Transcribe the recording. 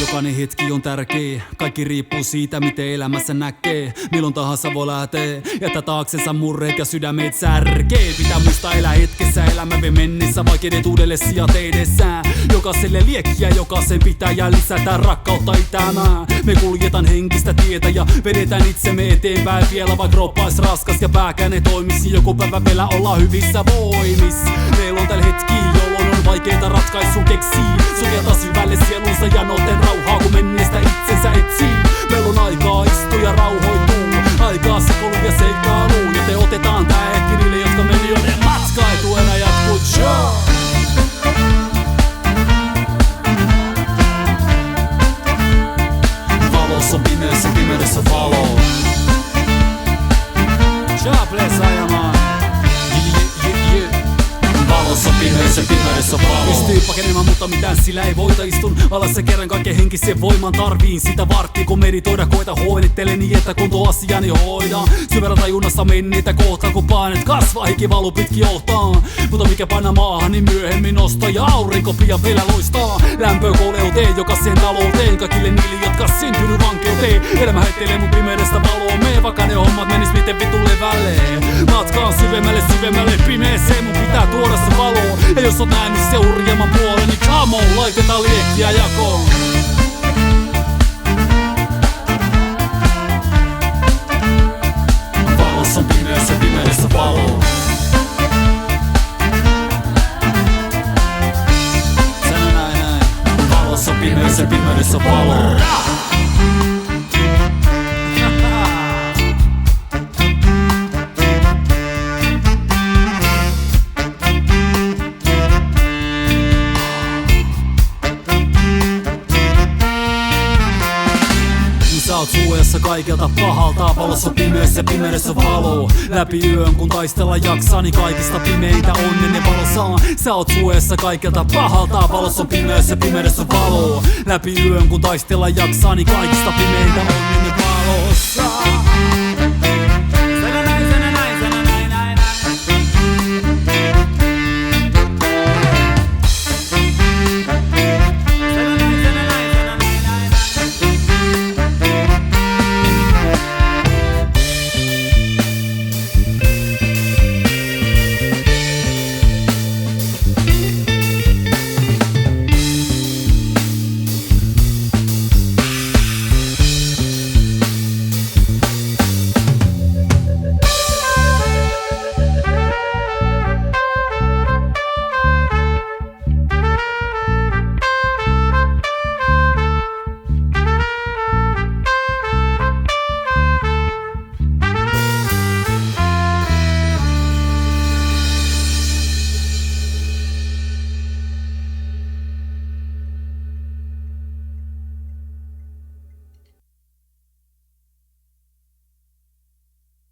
Jokainen hetki on tärkeä, kaikki riippuu siitä miten elämässä näkee. Milloin tahansa voi lähteä, jätä taaksensa murreet ja sydämet särkee. Pitää muistaa elää hetkessä, elämä vie mennessä, vaikeudet uudelle sijat edessä. Jokaiselle liekkiä, jokaisen pitää ja lisätä rakkautta itämään. Me kuljetaan henkistä tietä ja vedetään itsemme eteenpäin vielä, vaikka kroppa ois raskas ja pääkään ei toimisi. Joku päivä vielä ollaan hyvissä voimis. Meillä on tällä hetki, jolloin on vaikeita ratkaisun keksii. Sukeltaa syvälle sielunsa ja noten rauhaa, kun menneestä itsensä etsii. Meillä on aikaa istua ja rauhoituu, aikaa sekoilu ja seikkailu. Joten otetaan tää hetki niille, jotka meni jo ne matka. Ei tuu enää jatkuu, tjoo! Valossa pimeässä, pimeydessä valo. Tja, bless ajamaan. Valossa pimeässä, pimeydessä valo. Pystyy pakenemaan, mutta mitään sillä ei voita. Istun alas ja kerran kaiken henkisen voiman tarviin sitä varttia, kun meditoida koita hoidettele niin, että kun tuo asiani hoidaan. Syvällä tajunnassa menneitä kohtaan, kun painet kasvaa, hiki valuu pitkin johtaa. Mutta mikä paina maahan, niin myöhemmin nostaa ja aurinko pian vielä loistaa. Lämpöä kouleuteen, jokaiseen talouteen, kaikille niille, jotka syntynyt vankeuteen. Elämä heittelee mun pimeydestä valoon, mee vaikka ne hommat menis miten vitulle väleen. Matkaan syvemmälle pimeeseen, mun pitää tuoda se valo. Ja jos oot nähnyt se hurjemman puolen, niin come on, laitetaan liekkiä jakoon. Valossa pimeässä, pimeydessä valo. Sano näin. Valossa pimeässä, pimeydessä valo. Sä oot suojassa kaikelta pahalta, valossa pimeässä, pimeydessä valo. Läpi yön kun taistella jaksaa, niin kaikista pimeintä onnenne valo saa. Sä oot suojassa kaikelta pahalta, valossa pimeässä, pimeydessä valo. Läpi yön kun taistella jaksaa, niin kaikista pimeintä onnenne valo saa.